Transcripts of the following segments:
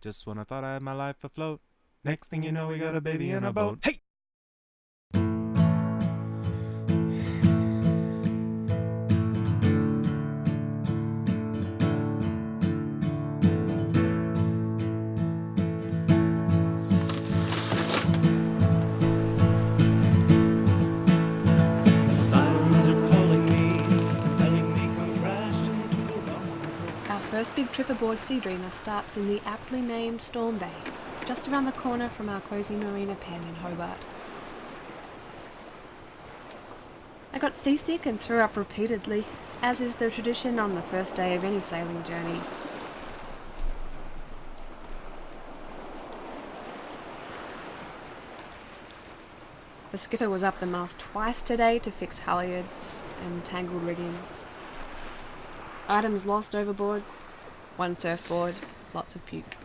Just when I thought I had my life afloat, next thing you know, we got a baby in a boat. Hey! First big trip aboard Sea Dreamer starts in the aptly named Storm Bay, just around the corner from our cosy marina pen in Hobart. I got seasick and threw up repeatedly, as is the tradition on the first day of any sailing journey. The skipper was up the mast twice today to fix halyards and tangled rigging. Items lost overboard, one surfboard, lots of puke.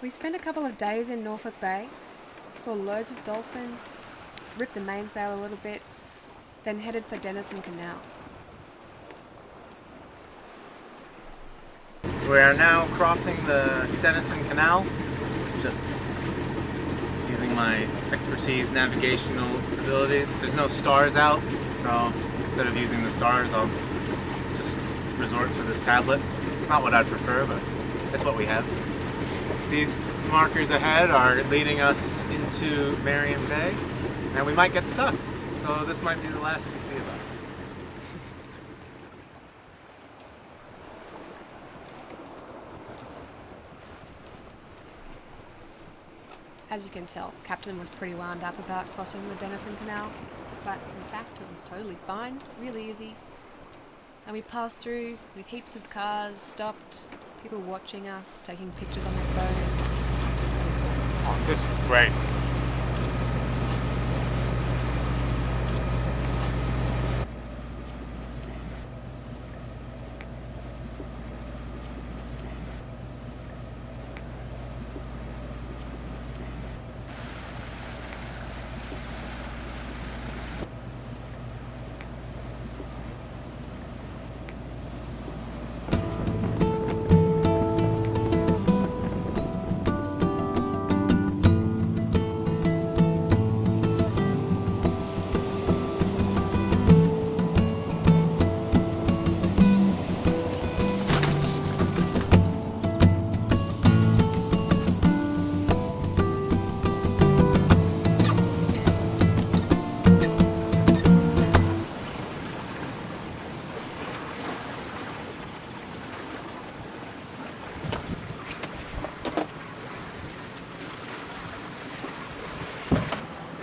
We spent a couple of days in Norfolk Bay, saw loads of dolphins, ripped the mainsail a little bit, then headed for Denison Canal. We are now crossing the Denison Canal, just using my expertise, navigational abilities. There's no stars out, so instead of using the stars, I'll just resort to this tablet. It's not what I'd prefer, but it's what we have. These markers ahead are leading us into Marion Bay, and we might get stuck, so this might be the last you see of us. As you can tell, Captain was pretty wound up about crossing the Denison Canal, but in fact it was totally fine, really easy. And we passed through with heaps of cars, stopped, people watching us, taking pictures on their phones. Oh, this is great.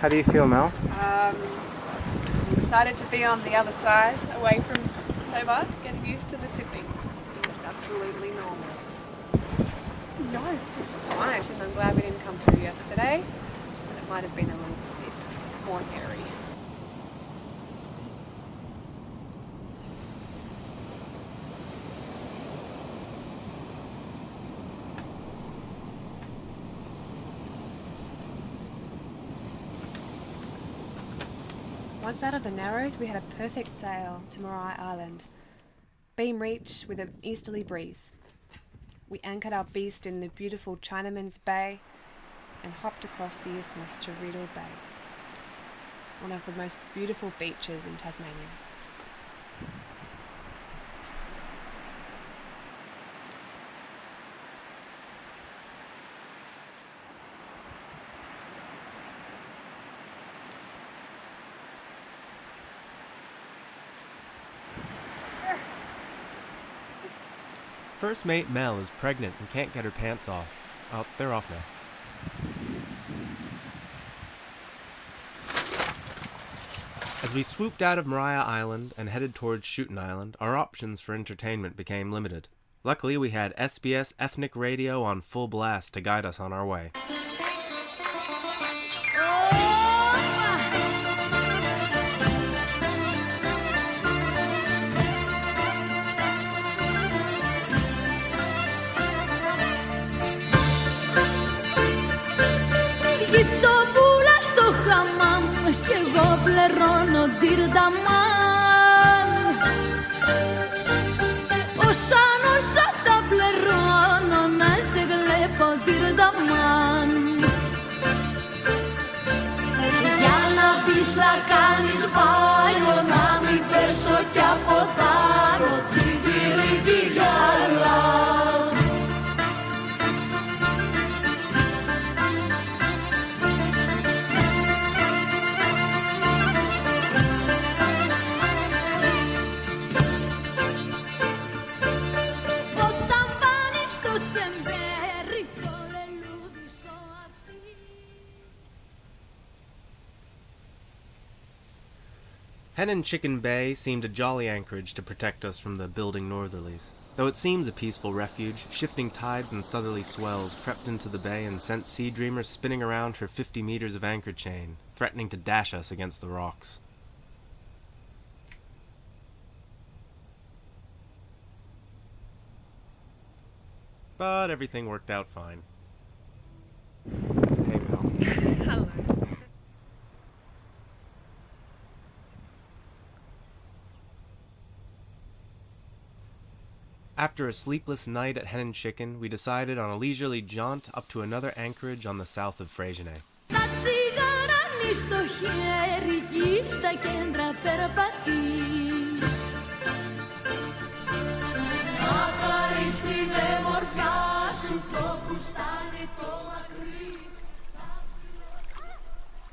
How do you feel, Mel? I'm excited to be on the other side, away from Hobart, getting used to the tipping. It's absolutely normal. No, this is fine, and I'm glad we didn't come through yesterday, but it might have been a little bit more hairy. Once out of the Narrows, we had a perfect sail to Freycinet Island. Beam reach with an easterly breeze. We anchored our beast in the beautiful Chinaman's Bay and hopped across the isthmus to Riedel Bay, one of the most beautiful beaches in Tasmania. First mate Mel is pregnant and can't get her pants off. Oh, they're off now. As we swooped out of Freycinet Island and headed towards Schouten Island, our options for entertainment became limited. Luckily, we had SBS Ethnic Radio on full blast to guide us on our way. Gifto pula sto daman. Osan τα πληρώνω να σε γλέπω τυρδαμάν. Για να πεις να κάνεις μπάνιο, να μην πέσω κι από θάνο, τσιμπήρι πηγάλα. Hen and Chicken Bay seemed a jolly anchorage to protect us from the building northerlies. Though it seems a peaceful refuge, shifting tides and southerly swells crept into the bay and sent Sea Dreamer spinning around her 50 meters of anchor chain, threatening to dash us against the rocks. But everything worked out fine. Hey, Mel. Hello. After a sleepless night at Hen and Chicken, we decided on a leisurely jaunt up to another anchorage on the south of Freycinet. Τα τσιγαράνι στο χέρι κι στα κέντρα περπατείς. Να πάρεις την εμορφιά σου το φουστάνι το μακρύ.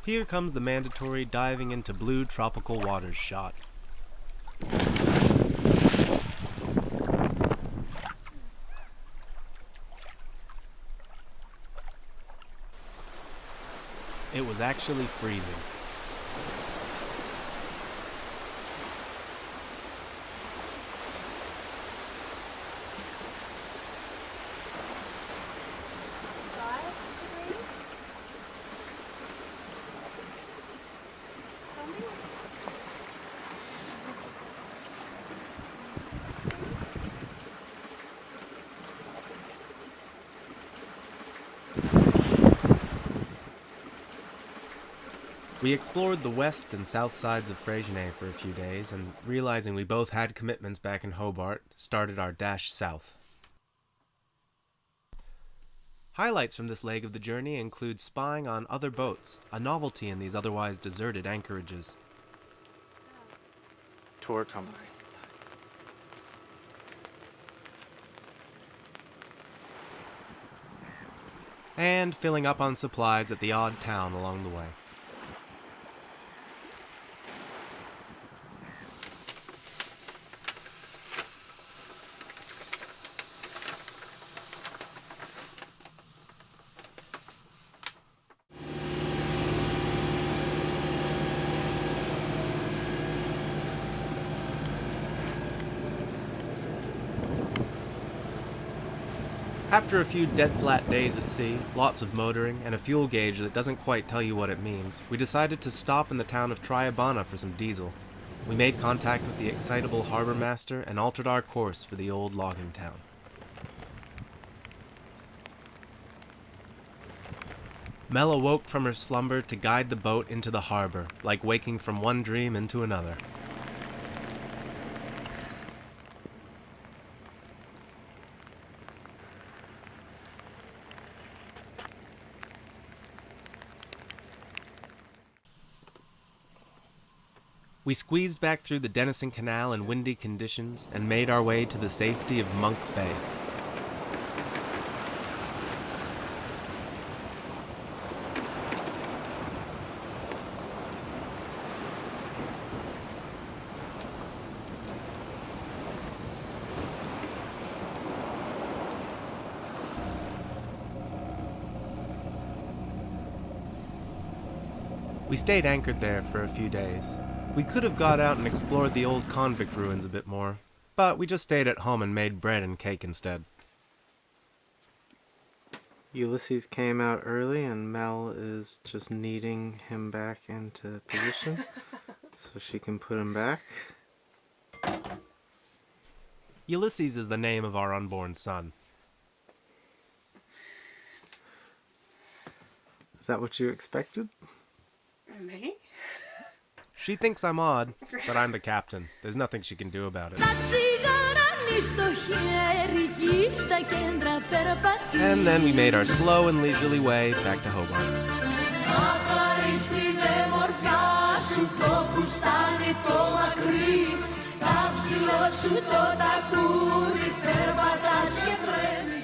Here comes the mandatory diving into blue tropical waters shot. It was actually freezing. We explored the west and south sides of Freycinet for a few days, and realizing we both had commitments back in Hobart, started our dash south. Highlights from this leg of the journey include spying on other boats, a novelty in these otherwise deserted anchorages. Tour coming. And filling up on supplies at the odd town along the way. After a few dead-flat days at sea, lots of motoring, and a fuel gauge that doesn't quite tell you what it means, we decided to stop in the town of Triabunna for some diesel. We made contact with the excitable harbor master and altered our course for the old logging town. Mel awoke from her slumber to guide the boat into the harbor, like waking from one dream into another. We squeezed back through the Denison Canal in windy conditions and made our way to the safety of Monk Bay. We stayed anchored there for a few days. We could have got out and explored the old convict ruins a bit more, but we just stayed at home and made bread and cake instead. Ulysses came out early and Mel is just kneading him back into position so she can put him back. Ulysses is the name of our unborn son. Is that what you expected? Me? She thinks I'm odd, but I'm the captain. There's nothing she can do about it. And then we made our slow and leisurely way back to Hobart. Τα ψηλό σου το τακούρι, περπατάς και τρέμεις.